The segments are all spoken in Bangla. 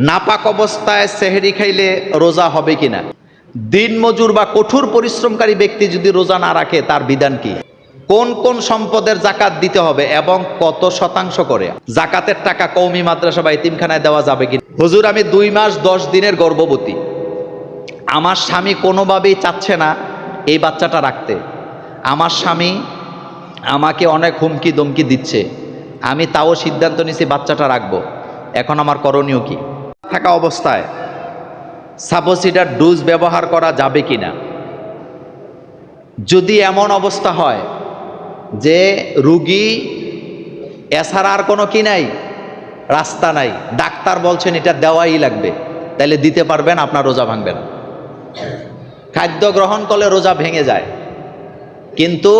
নাপাক অবস্থায় সেহরি খাইলে রোজা হবে কিনা, দিনমজুর বা কঠোর পরিশ্রমকারী ব্যক্তি যদি রোজা না রাখে তার বিধান কি, কোন কোন সম্পদের জাকাত দিতে হবে এবং কত শতাংশ করে, জাকাতের টাকা কওমি মাদ্রাসা বা এতিমখানায় দেওয়া যাবে কি। হুজুর, আমি 2 মাস 10 দিনের গর্ভবতী, আমার স্বামী কোনোভাবেই চাচ্ছে না এই বাচ্চাটা রাখতে, আমার স্বামী আমাকে অনেক হুমকি দমকি দিচ্ছে, আমি তাও সিদ্ধান্ত নিয়েছি বাচ্চাটা রাখবো, এখন আমার করণীয় কি? থাকা অবস্থায় সাবসিডার ডোজ ব্যবহার করা যাবে কিনা? যদি এমন অবস্থা হয় যে রুগী এছাড়া আর কোনো কি নাই, রাস্তা নাই, ডাক্তার বলছেন এটা দেওয়াই লাগবে, তাহলে দিতে পারবেন, আপনার রোজা ভাঙবে না। খাদ্য গ্রহণ করলে রোজা ভেঙে যায়, কিন্তু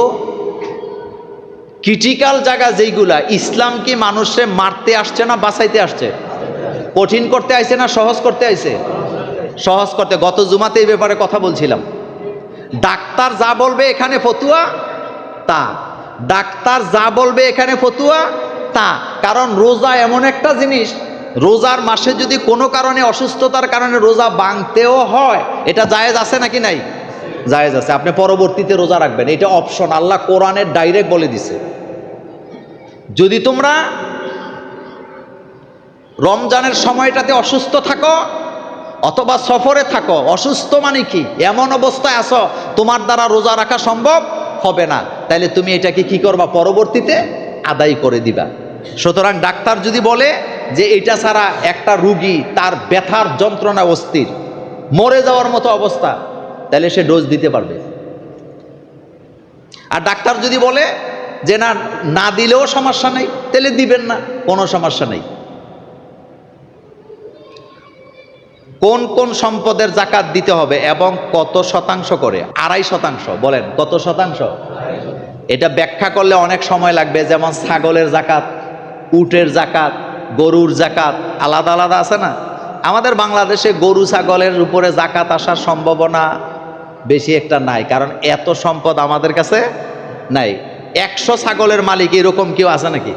ক্রিটিক্যাল জায়গা যেইগুলা, ইসলাম কি মানুষে মারতে আসছে না বাঁচাইতে আসছে? কঠিন করতে আইছে না সহজ করতে আইছে? সহজ করতে। গত জুমাতে এই ব্যাপারে কথা বলছিলাম। ডাক্তার যা বলবে এখানে ফতুয়া তা, ডাক্তার যা বলবে এখানে ফতুয়া তা। কারণ রোজা এমন একটা জিনিস, রোজার মাসে যদি কোনো কারণে অসুস্থতার কারণে রোজা ভাঙতেও হয়, এটা জায়েজ আছে নাকি নাই? জায়েজ আছে। আপনি পরবর্তীতে রোজা রাখবেন, এটা অপশন, আল্লাহ কোরআনের ডাইরেক্ট বলে দিছে। যদি তোমরা রমজানের সময়টাতে অসুস্থ থাকো অথবা সফরে থাকো, অসুস্থ মানে কি, এমন অবস্থায় আসো তোমার দ্বারা রোজা রাখা সম্ভব হবে না, তাইলে তুমি এটাকে কি করবা, পরবর্তীতে আদায় করে দিবা। সুতরাং ডাক্তার যদি বলে যে এটা ছাড়া একটা রুগী তার ব্যথার যন্ত্রণা অস্থির, মরে যাওয়ার মতো অবস্থা, তাহলে সে ডোজ দিতে পারবে। আর ডাক্তার যদি বলে যে না, না দিলেও সমস্যা নেই, তাহলে দিবেন না, কোনো সমস্যা নেই। কোন কোন সম্পদের জাকাত দিতে হবে এবং কত শতাংশ করে? 2.5%। বলেন কত শতাংশ? এটা ব্যাখ্যা করলে অনেক সময় লাগবে। যেমন ছাগলের জাকাত, উটের জাকাত, গরুর জাকাত আলাদা আলাদা আছে না? আমাদের বাংলাদেশে গরু ছাগলের উপরে জাকাত আসার সম্ভাবনা বেশি একটা নাই, কারণ এত সম্পদ আমাদের কাছে নাই। 100 ছাগলের মালিক এরকম কেউ আছে নাকি?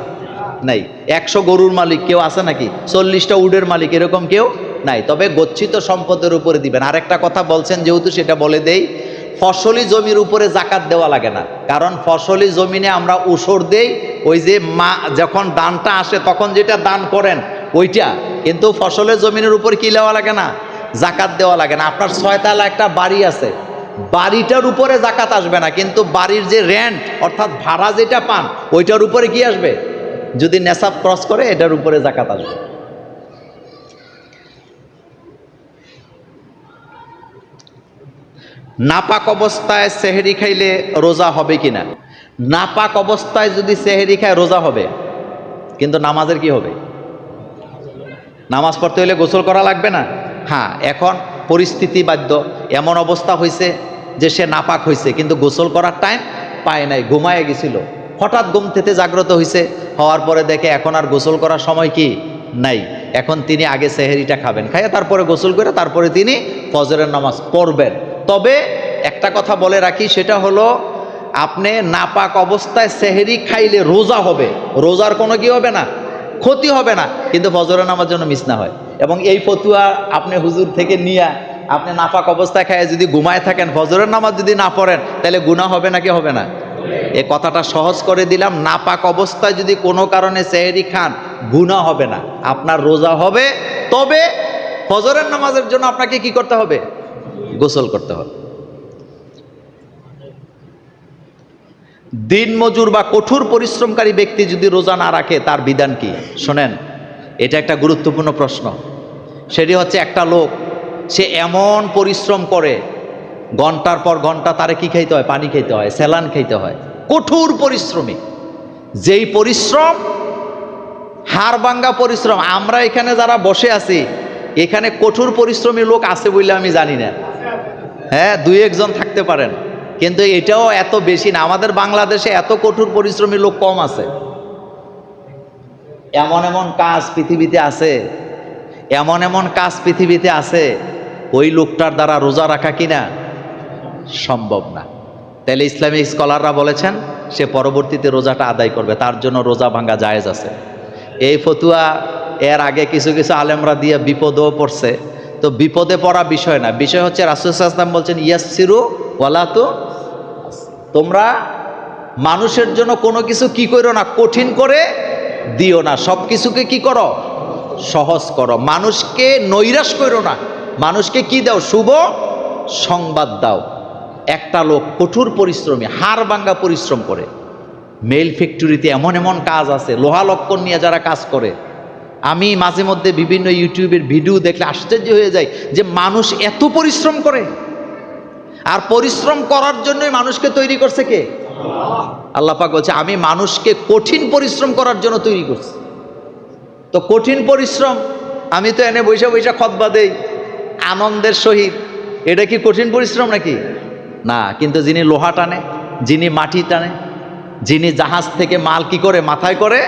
নাই। 100 গরুর মালিক কেউ আছে নাকি? 40টা উটের মালিক এরকম কেউ নাই। তবে গচ্ছিত সম্পদের উপরে দিবেন। আরেকটা কথা বলছেন যেহেতু, সেটা বলে দেই, ফসলি জমির উপরে জাকাত দেওয়া লাগে না, কারণ ফসলি জমিনে আমরা উসর দেই, ওই যে মা যখন দানটা আসে তখন যেটা দান করেন ওইটা, কিন্তু ফসলের জমিনের উপর কি দেওয়া লাগে না, জাকাত দেওয়া লাগে না। আপনার 6 তলা একটা বাড়ি আছে, বাড়িটার উপরে জাকাত আসবে না, কিন্তু বাড়ির যে রেন্ট অর্থাৎ ভাড়া যেটা পান ওইটার উপরে কি আসবে, যদি নেশাব ক্রস করে এটার উপরে জাকাত আসবে। নাপাক অবস্থায় সেহরি খাইলে রোজা হবে কিনা? নাপাক অবস্থায় যদি সেহরি খায় রোজা হবে, কিন্তু নামাজের কি হবে? নামাজ পড়তে হলে গোসল করা লাগবে না? হ্যাঁ, এখন পরিস্থিতি বাধ্য, এমন অবস্থা হয়েছে যে সে নাপাক হয়েছে কিন্তু গোসল করার টাইম পায় নাই, ঘুমায় গেছিল, হঠাৎ ঘুম থেকে জাগ্রত হয়েছে, হওয়ার পরে দেখে এখন আর গোসল করার সময় কি নাই, এখন তিনি আগে সেহরিটা খাবেন, খাইয়ে তারপরে গোসল করে তারপরে তিনি ফজরের নামাজ পড়বেন। তবে একটা কথা বলে রাখি, সেটা হলো আপনি নাপাক অবস্থায় সেহরি খাইলে রোজা হবে, রোজার কোনো কি হবে না, ক্ষতি হবে না, কিন্তু ফজরের নামাজ যেন মিস না হয়। এবং এই ফতুয়া আপনি হুজুর থেকে নিয়ে আপনি নাপাক অবস্থায় খায় যদি ঘুমায় থাকেন, ফজরের নামাজ যদি না পড়েন, তাহলে গুনাহ হবে নাকি হবে না? এই কথাটা সহজ করে দিলাম। নাপাক অবস্থায় যদি কোনো কারণে সেহরি খান, গুনাহ হবে না, আপনার রোজা হবে। তবে ফজরের নামাজের জন্য আপনাকে কি করতে হবে? গোসল করতে হবে। দিনমজুর বা কঠোর পরিশ্রমকারী ব্যক্তি যদি রোজা না রাখে তার বিধান কি? শোনেন, এটা একটা গুরুত্বপূর্ণ প্রশ্ন। সেটি হচ্ছে, একটা লোক সে এমন পরিশ্রম করে, ঘন্টার পর ঘন্টা তারে কি খাইতে হয়? পানি খাইতে হয়, স্যালান খাইতে হয়, কঠোর পরিশ্রমী। যেই পরিশ্রম, হাড়ভাঙ্গা পরিশ্রম। আমরা এখানে যারা বসে আছি, এখানে কঠোর পরিশ্রমী লোক আছে বলে আমি জানি না। হ্যাঁ, 2-1 জন থাকতে পারেন, কিন্তু এটাও এত বেশি না। আমাদের বাংলাদেশে এত কঠোর পরিশ্রমী লোক কম আছে। এমন এমন কাজ পৃথিবীতে আছে, এমন এমন কাজ পৃথিবীতে আছে, ওই লোকটার দ্বারা রোজা রাখা কিনা সম্ভব না। তাহলে ইসলামিক স্কলাররা বলেছেন সে পরবর্তীতে রোজাটা আদায় করবে, তার জন্য রোজা ভাঙা জায়েজ আছে। এই ফতুয়া এর আগে কিছু কিছু আলেমরা দিয়ে বিপদেও পড়ছে। তো বিপদে পড়া বিষয় না, বিষয় হচ্ছে রাসূল সাল্লাল্লাহু আলাইহি ওয়াসাল্লাম বলছেন ইয়াসসিরু ওয়ালা তোমরা মানুষের জন্য কোনো কিছু কি করো না, কঠিন করে দিও না, সব কিছুকে কি করো, সহজ করো। মানুষকে নৈরাশ করো না, মানুষকে কি দাও, শুভ সংবাদ দাও। একটা লোক কঠোর পরিশ্রমী, হাড় ভাঙ্গা পরিশ্রম করে, মেল ফ্যাক্টরিতে এমন এমন কাজ আছে, লোহা লক্কর নিয়ে যারা কাজ করে, আমি মাঝে মধ্যে বিভিন্ন ইউটিউবের ভিডিও দেখলে আশ্চর্য হয়ে যায় যে মানুষ এত পরিশ্রম করে। আর পরিশ্রম করার জন্যই মানুষকে তৈরি করছে কে? আল্লাহ পাক বলছে আমি মানুষকে কঠিন পরিশ্রম করার জন্য তৈরি করছি। তো কঠিন পরিশ্রম, আমি তো এনে বৈশা বৈশা খতবা দেই আনন্দের সহিত, এটা কি কঠিন পরিশ্রম নাকি? না। কিন্তু যিনি লোহা টানে, যিনি মাটি টানে, যিনি জাহাজ থেকে মাল কি করে মাথায় করে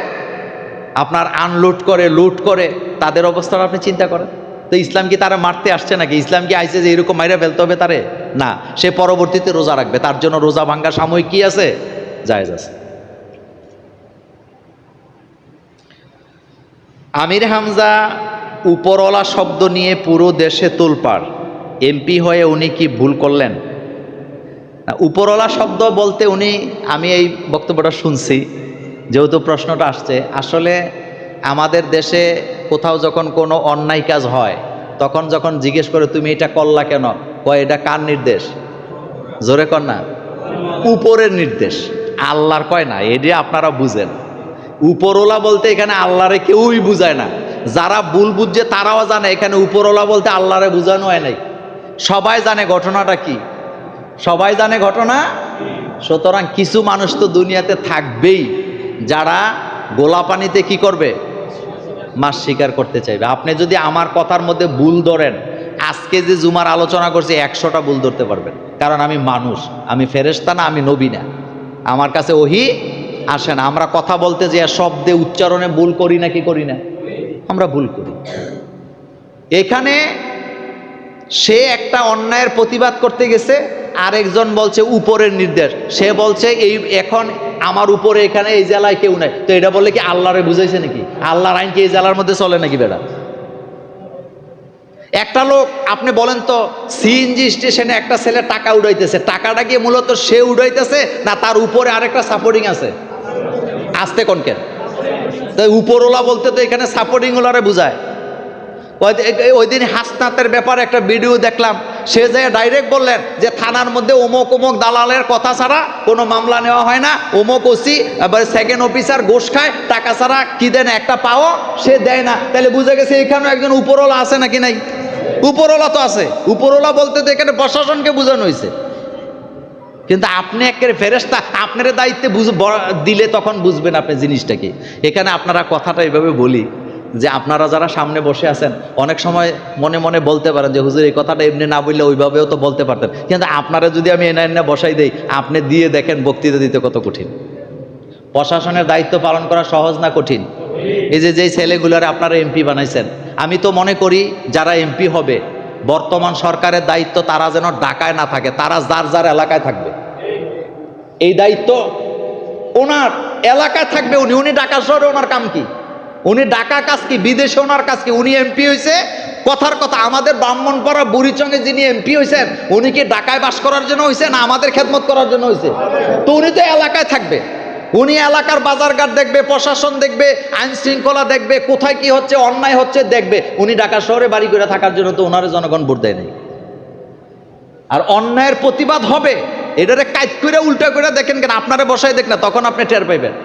আপনার আনলোড করে, লুট করে, তাদের অবস্থাটা আপনি চিন্তা করেন। তো ইসলাম কি তারা মারতে আসছে নাকি? ইসলাম কি আইছে যে এরকম মাইরা ফেলতে হবে তারে? না, সে পরবর্তীতে রোজা রাখবে, তার জন্য রোজা ভাঙ্গা সাময়িক কি আছে, জায়েজ আছে। আমির হামজা উপরওয়ালা শব্দ নিয়ে পুরো দেশে তোলপাড়, এমপি হয়ে উনি কি ভুল করলেন? উপরওয়ালা শব্দ বলতে উনি, আমি এই বক্তব্যটা শুনছি যেহেতু প্রশ্নটা আসছে, আসলে আমাদের দেশে কোথাও যখন কোনো অন্যায় কাজ হয় তখন যখন জিজ্ঞেস করে তুমি এটা করলা কেন, কয় এটা কার নির্দেশ? জোরে কর না, উপরের নির্দেশ, আল্লাহর কয় না। এটা আপনারা বুঝেন, উপরওয়ালা বলতে এখানে আল্লাহরে কেউই বুঝায় না। যারা ভুল বুঝছে তারাও জানে এখানে উপরওয়ালা বলতে আল্লাহরে বুঝানো হয় নাই। সবাই জানে ঘটনাটা কি, সবাই জানে ঘটনা। সুতরাং কিছু মানুষ তো দুনিয়াতে থাকবেই যারা গোলা পানিতে কি করবে, মাছ শিকার করতে চাইবে। আপনি যদি আমার কথার মধ্যে ভুল ধরেন, আজকে যে জুমার আলোচনা করছি 100টা ভুল ধরতে পারবেন, কারণ আমি মানুষ, আমি ফেরেশতা না, আমি নবী না, আমার কাছে ওহী আসে না। আমরা কথা বলতে যে শব্দে উচ্চারণে ভুল করি না, কি করি না, আমরা ভুল করি। এখানে সে একটা অন্যায়ের প্রতিবাদ করতে গেছে, আরেকজন বলছে উপরের নির্দেশ, সে বলছে এই এখন আমার উপরে এখানে এই জেলায় কেউ নাই, তো এটা বললে কি আল্লাহরে বুঝাইছে নাকি? আল্লাহর আইন কি এই জেলার মধ্যে চলে নাকি বেটা? একটা লোক, আপনি বলেন তো, সিএনজি স্টেশনে একটা ছেলে টাকা উড়াইতেছে, টাকাটা কি মূলত সে উড়াইতেছে না তার উপরে আরেকটা সাপোর্টিং আছে? আসতে কোন কেন? তাই উপরওয়ালা বলতে তো এখানে সাপোর্টিং ওলারে বুঝায়। ওই দিন হাসনাতের ব্যাপারে একটা ভিডিও দেখলাম, সে যে ডাইরেক্ট বললেন যে থানার মধ্যে অমুক অমুক দালালের কথা ছাড়া কোনো মামলা নেওয়া হয় না, অমুক ওসি আবার সেকেন্ড অফিসার ঘুষ খায়, টাকা ছাড়া কি দেন একটা পাও সে দেয় না। তাহলে বুঝে গেছে এখানেও একজন উপরওয়ালা আছে নাকি নাই? উপরওয়ালা তো আছে। উপরওয়ালা বলতে তো এখানে প্রশাসনকে বোঝানো হয়েছে। কিন্তু আপনি একেবারে ফেরেশতা, আপনার দায়িত্বে দিলে তখন বুঝবেন আপনি জিনিসটা কি। এখানে আপনারা কথাটা এইভাবে বলি যে আপনারা যারা সামনে বসে আছেন অনেক সময় মনে মনে বলতে পারেন যে হুজুর এই কথাটা এমনি না বললে ওইভাবেও তো বলতে পারতেন, কিন্তু আপনারা যদি আমি এনে বসাই দেই, আপনি দিয়ে দেখেন বক্তৃতা দিতে কত কঠিন। প্রশাসনের দায়িত্ব পালন করা সহজ না কঠিন? এই যে যেই ছেলেগুলারে আপনারা এমপি বানাইছেন, আমি তো মনে করি যারা এমপি হবে বর্তমান সরকারের দায়িত্ব তারা যেন ঢাকায় না থাকে, তারা যার যার এলাকায় থাকবে। এই দায়িত্ব ওনার এলাকায় থাকবে। উনি ঢাকা শহরে ওনার কাম কি? উনি ঢাকা কাজ কি? বিদেশে ওনার কাজ কি? উনি এমপি হয়েছে, কথার কথা আমাদের ব্রাহ্মণপাড়া বুড়িচঙ্গে যিনি এমপি হয়েছেন উনি কি ঢাকায় বাস করার জন্য হয়েছে না আমাদের খেদমত করার জন্য হয়েছে? তো উনি তো এলাকায় থাকবে, উনি এলাকার বাজারঘাট দেখবে, প্রশাসন দেখবে, আইন শৃঙ্খলা দেখবে, কোথায় কি হচ্ছে, অন্যায় হচ্ছে দেখবে। উনি ঢাকা শহরে বাড়ি করে থাকার জন্য তো ওনার জনগণ ভোট দেয় নাই। আর অন্যায়ের প্রতিবাদ হবে, এটারে কাইট করে উল্টা করে দেখেন কেন, আপনারে বসাই দেখ না, তখন আপনি টের পাইবেন।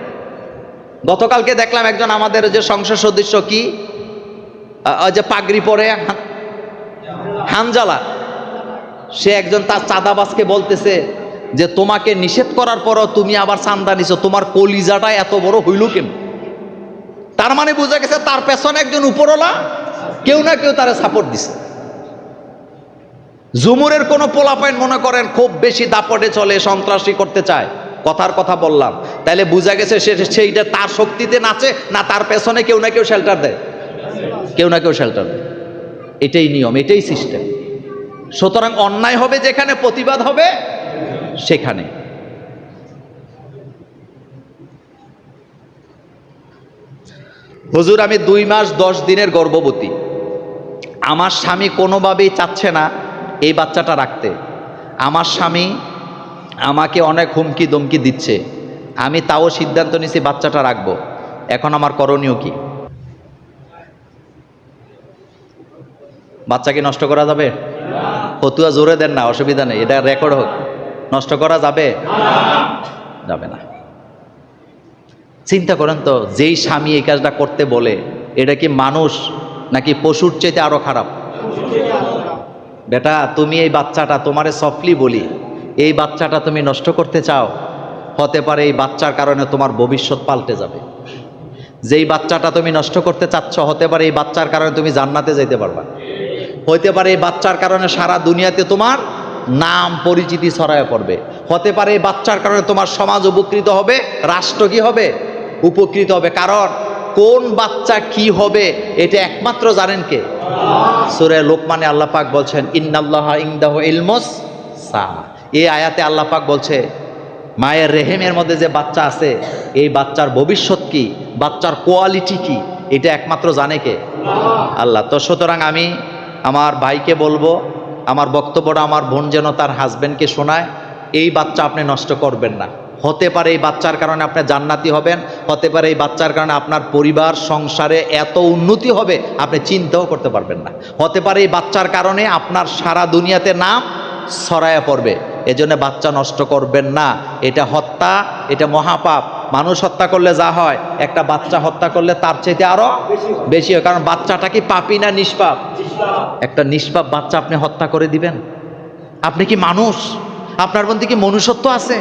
গতকালকে দেখলাম একজন আমাদের যে সংসদ সদস্য কি যে পাগড়ি পরে হানজালা, সে একজন তার চাঁদাবাজকে বলতেছে যে তোমাকে নিষেধ করার পরও তুমি আবার চান্দা নিছো, তোমার কলিজাটা এত বড় হইল কেন? তার মানে বোঝা গেছে তার পেছনে একজন উপরওয়ালা কেউ না কেউ তারা সাপোর্ট দিছে। জুমুরের কোনো পোলাপাইন মনে করেন খুব বেশি দাপটে চলে, সন্ত্রাসী করতে চায়, কথার কথা বললাম, তাইলে বোঝা গেছে সেইটা তার শক্তিতে নাচে না তার পেছনে কেউ না কেউ শেল্টার দেয়, কেউ না কেউ শেল্টার দেয়। এটাই নিয়ম, এটাই সিস্টেম। সুতরাং অন্যায় হবে যেখানে, প্রতিবাদ হবে সেখানে। হুজুর আমি 2 মাস 10 দিনের গর্ভবতী, আমার স্বামী কোনোভাবেই চাচ্ছে না এই বাচ্চাটা রাখতে, আমার স্বামী আমাকে অনেক হুমকি দমকি দিচ্ছে, আমি তাও সিদ্ধান্ত নিয়েছি বাচ্চাটা রাখবো, এখন আমার করণীয় কি? বাচ্চা কি নষ্ট করা যাবে? ফতুয়া জোরে দেন না, অসুবিধা নেই, এটা রেকর্ড হোক। নষ্ট করা যাবে? যাবে না। চিন্তা করেন তো, যেই স্বামী এই কাজটা করতে বলে, এটা কি মানুষ নাকি পশুর চাইতে আরো খারাপ? বেটা তুমি এই বাচ্চাটা, তোমারে সফটলি বলি, এই বাচ্চাটা তুমি নষ্ট করতে চাও, হতে পারে এই বাচ্চার কারণে তোমার ভবিষ্যৎ পাল্টে যাবে। যেই বাচ্চাটা তুমি নষ্ট করতে চাচ্ছ, হতে পারে এই বাচ্চার কারণে তুমি জান্নাতে যাইতে পারবা, হতে পারে এই বাচ্চার কারণে সারা দুনিয়াতে তোমার নাম পরিচিতি ছড়ায় পড়বে, হতে পারে এই বাচ্চার কারণে তোমার সমাজ উপকৃত হবে, রাষ্ট্র কি হবে? উপকৃত হবে। কারণ কোন বাচ্চা কি হবে এটা একমাত্র জানেন কে? সূরা লোকমানে আল্লাহ পাক বলছেন ইন্নাল্লাহা ইনদাহু ইলমুস সাআ। এই আয়াতে আল্লাহ পাক বলছে মায়ের রেহেমের মধ্যে যে বাচ্চা আছে, এই বাচ্চার ভবিষ্যৎ কি, বাচ্চার কোয়ালিটি কি, এটা একমাত্র জানে কে? আল্লাহ। তো সুতরাং আমি আমার ভাইকে বলবো, আমার বক্তব্যটা আমার বোন যেন তার হাজবেন্ডকে শোনায়, এই বাচ্চা আপনি নষ্ট করবেন না। হতে পারে এই বাচ্চার কারণে আপনি জান্নাতি হবেন, হতে পারে এই বাচ্চার কারণে আপনার পরিবার সংসারে এত উন্নতি হবে আপনি চিন্তাও করতে পারবেন না, হতে পারে এই বাচ্চার কারণে আপনার সারা দুনিয়াতে নাম ছড়ায়া পড়বে। এজন্য বাচ্চা নষ্ট করবেন না, এটা হত্যা, এটা মহাপাপ। মানুষ হত্যা করলে যা হয়, একটা বাচ্চা হত্যা করলে তার চাইতে আরো বেশি হয়। কারণ বাচ্চাটা কি পাপী না নিষ্পাপ? একটা নিষ্পাপ বাচ্চা আপনি হত্যা করে দিবেন? আপনি কি মানুষ? আপনার মধ্যে কি মনুষ্যত্ব আছে?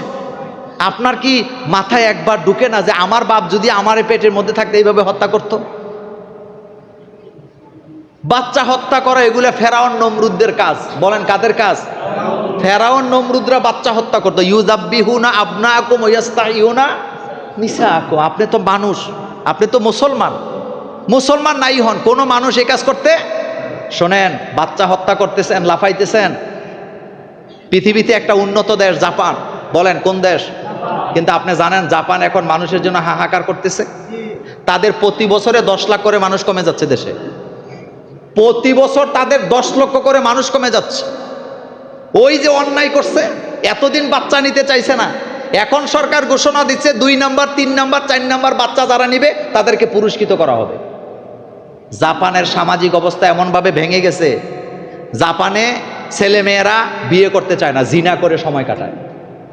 আপনার কি মাথায় একবার ঢুকে না যে আমার বাপ যদি আমার পেটের মধ্যে থাকতে এইভাবে হত্যা করত? বাচ্চা হত্যা করা এগুলো ফেরাউন নমরুদদের কাজ। বলেন কাদের কাজ? ফেরাউন নমরুদরা বাচ্চা হত্যা করতো। ইউযাব্বিহুনা আবনাআকুম ওয়া ইস্তাহইউনা নিসাআকুম। আপনি তো মানুষ, আপনি তো মুসলমান, মুসলমান নাই হন, কোন মানুষ এই কাজ করতে? শোনেন, বাচ্চা হত্যা করতেছেন, লাফাইতেছেন। পৃথিবীতে একটা উন্নত দেশ জাপান, বলেন কোন দেশ? কিন্তু আপনি জানেন জাপান এখন মানুষের জন্য হাহাকার করতেছে। তাদের প্রতি বছরে 10 লাখ করে মানুষ কমে যাচ্ছে দেশে, প্রতি বছর তাদের 10 লক্ষ করে মানুষ কমে যাচ্ছে। ওই যে অন্যায় করছে, এতদিন বাচ্চা নিতে চাইছে না, এখন সরকার ঘোষণা দিচ্ছে 2 নাম্বার 3 নাম্বার 4 নাম্বার বাচ্চা যারা নিবে তাদেরকে পুরস্কৃত করা হবে। জাপানের সামাজিক অবস্থা এমনভাবে ভেঙে গেছে, জাপানে ছেলে মেয়েরা বিয়ে করতে চায় না, জিনা করে সময় কাটায়।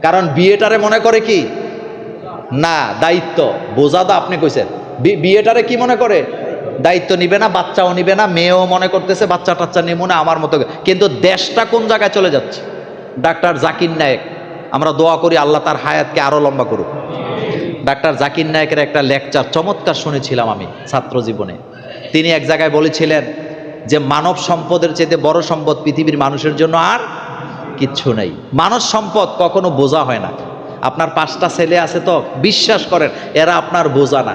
কারণ বিয়েটারে মনে করে কি না দায়িত্ব, বোঝা তো আপনি কইছেন, বিয়েটারে কি মনে করে? দায়িত্ব নিবে না, বাচ্চাও নিবে না, মেয়েও মনে করতেছে বাচ্চা টাচ্চা নিব না আমার মতো। কিন্তু দেশটা কোন জায়গায় চলে যাচ্ছে? ডাক্তার জাকির নায়েক, আমরা দোয়া করি আল্লাহ তার হায়াতকে আরো লম্বা করুক। ডাক্তার জাকির নায়েকের একটা লেকচার চমৎকার শুনেছিলাম আমি ছাত্র জীবনে। তিনি এক জায়গায় বলেছিলেন যে মানব সম্পদের চেয়ে বড় সম্পদ পৃথিবীর মানুষের জন্য আর কিচ্ছু নেই। মানব সম্পদ কখনো বোঝা হয় না। আপনার 5টা ছেলে আছে তো বিশ্বাস করেন এরা আপনার বোঝা না।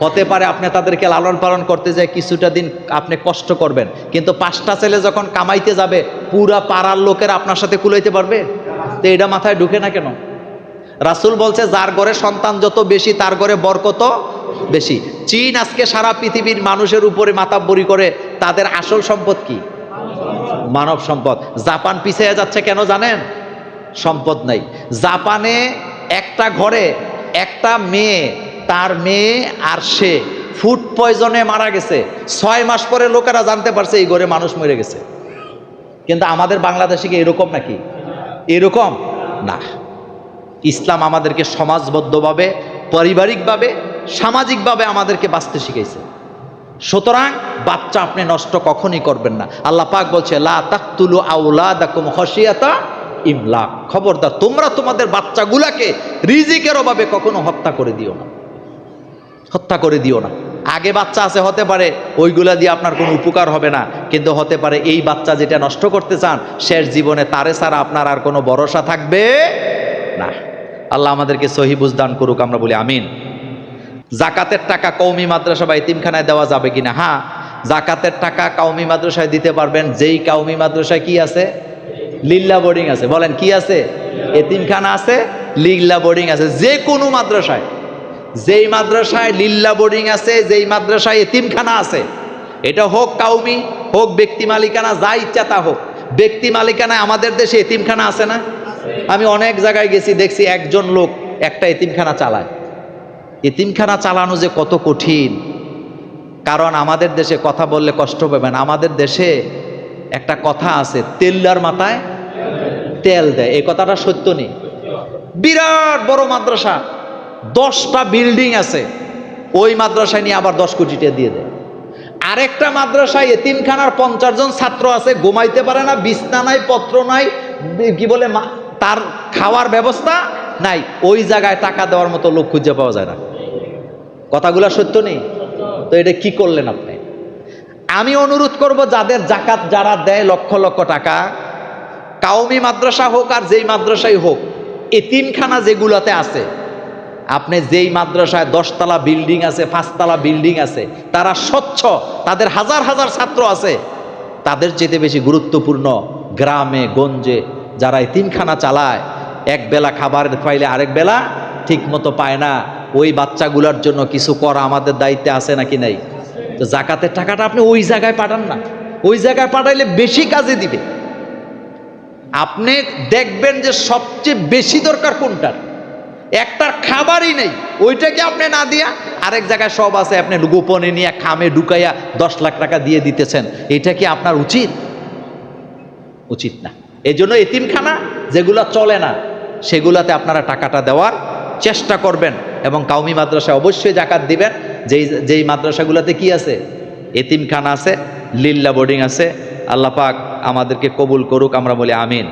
হতে পারে আপনি তাদেরকে লালন পালন করতে যায় কিছুটা দিন আপনি কষ্ট করবেন, কিন্তু 5টা ছেলে যখন কামাইতে যাবে পুরা পাড়ার লোকেরা আপনার সাথে কুলাইতে পারবে? তো এটা মাথায় ঢুকে না কেন? রাসূল বলছে যার ঘরে সন্তান যত বেশি তার ঘরে বরকত বেশি। চীন আজকে সারা পৃথিবীর মানুষের উপরে মাতাব্বরি করে, তাদের আসল সম্পদ কি? মানব সম্পদ। জাপান পিছিয়ে যাচ্ছে কেন জানেন? সম্পদ নাই। জাপানে একটা ঘরে একটা মেয়ে, তার মেয়ে আর সে ফুড পয়জনে মারা গেছে। 6 মাস পরে লোকেরা জানতে পারছে এই ঘরে মানুষ মরে গেছে। কিন্তু আমাদের বাংলাদেশে কি এরকম নাকি? এরকম না। ইসলাম আমাদেরকে সমাজবদ্ধভাবে, পারিবারিকভাবে, সামাজিকভাবে আমাদেরকে বাঁচতে শিখাইছে। সুতরাং বাচ্চা আপনি নষ্ট কখনই করবেন না। আল্লাহ পাক বলছে লা তাকতুলু আওলাদাকুম খাশিয়াতা ইমলাক, খবরদার তোমরা তোমাদের বাচ্চাগুলাকে রিজিকের অভাবে কখনো হত্যা করে দিও না, হত্যা করে দিও না। আগে বাচ্চা আছে, হতে পারে ওইগুলা দিয়ে আপনার কোনো উপকার হবে না, কিন্তু হতে পারে এই বাচ্চা যেটা নষ্ট করতে চান শেষ জীবনে তারে ছাড়া আপনার আর কোনো ভরসা থাকবে না। আল্লাহ আমাদেরকে সহি বুঝদান করুক, আমরা বলি আমিন। জাকাতের টাকা কওমি মাদ্রাসা বা এতিমখানায় দেওয়া যাবে কিনা? হ্যাঁ, জাকাতের টাকা কওমি মাদ্রাসায় দিতে পারবেন যেই কওমি মাদ্রাসায় কি আছে? লিল্লা বোর্ডিং আছে। বলেন কি আছে? এতিমখানা আছে, লিল্লা বোর্ডিং আছে। যে কোনো মাদ্রাসায় যেই মাদ্রাসায় লিল্লা বোর্ডিং আছে, যেই মাদ্রাসায় এতিমখানা আছে, এটা হোক কাউমি হোক ব্যক্তি মালিকানা, যা ইচ্ছা তা হোক, ব্যক্তি মালিকানায় আমাদের দেশে এতিমখানা আছে না? আমি অনেক জায়গায় গেছি, দেখছি একজন লোক একটা এতিমখানা চালায়। এতিমখানা চালানো যে কত কঠিন, কারণ আমাদের দেশে কথা বললে কষ্ট পাবেন, আমাদের দেশে একটা কথা আছে, তেল্লার মাথায় তেল দেয়, এই কথাটা সত্য নেই? বিরাট বড় মাদ্রাসা, 10টা বিল্ডিং আছে, ওই মাদ্রাসায় নিয়ে আবার 10 কোটি টাকা দিয়ে দেয়। আরেকটা মাদ্রাসায় এতিমখানার 50 জন ছাত্র আছে, ঘুমাইতে পারে না, বিছনা নাই, পত্র নাই, কি বলে তার খাওয়ার ব্যবস্থা নাই, ওই জায়গায় টাকা দেওয়ার মতো লোক খুঁজে পাওয়া যায় না। কথাগুলা সত্য নেই? তো এটা কি করলেন আপনি? আমি অনুরোধ করব, যাদের জাকাত যারা দেয় লক্ষ লক্ষ টাকা, কাউমি মাদ্রাসা হোক আর যেই মাদ্রাসাই হোক, এতিমখানা যেগুলোতে আছে, আপনি যেই মাদ্রাসায় 10 তলা বিল্ডিং আছে, 5 তলা বিল্ডিং আছে, তারা স্বচ্ছ, তাদের হাজার হাজার ছাত্র আছে, তাদের চেয়ে বেশি গুরুত্বপূর্ণ গ্রামে গঞ্জে যারা এতিমখানা চালায়, এক বেলা খাবার পাইলে আরেক বেলা ঠিক মতো পায় না, ওই বাচ্চাগুলোর জন্য কিছু করা আমাদের দায়িত্বে আছে নাকি নাই? তো জাকাতের টাকাটা আপনি ওই জায়গায় পাঠান না, ওই জায়গায় পাঠাইলে বেশি কাজে দিবে। আপনি দেখবেন যে সবচেয়ে বেশি দরকার কোনটার, একটার খাবারই নেই, ওইটাকে আপনি না দিয়া আরেক জায়গায় সব আছে, আপনি গোপনে নিয়ে খামে ঢুকাইয়া 10 লাখ টাকা দিয়ে দিতেছেন, এটা কি আপনার উচিত? উচিত না। এই জন্য এতিমখানা যেগুলো চলে না, সেগুলাতে আপনারা টাকাটা দেওয়ার চেষ্টা করবেন, এবং কাউমি মাদ্রাসায় অবশ্যই জাকাত দিবেন, যেই মাদ্রাসাগুলোতে কি আছে, এতিমখানা আছে, লিল্লা বোর্ডিং আছে। আল্লাহ পাক আমাদেরকে কবুল করুক, আমরা বলি আমিন।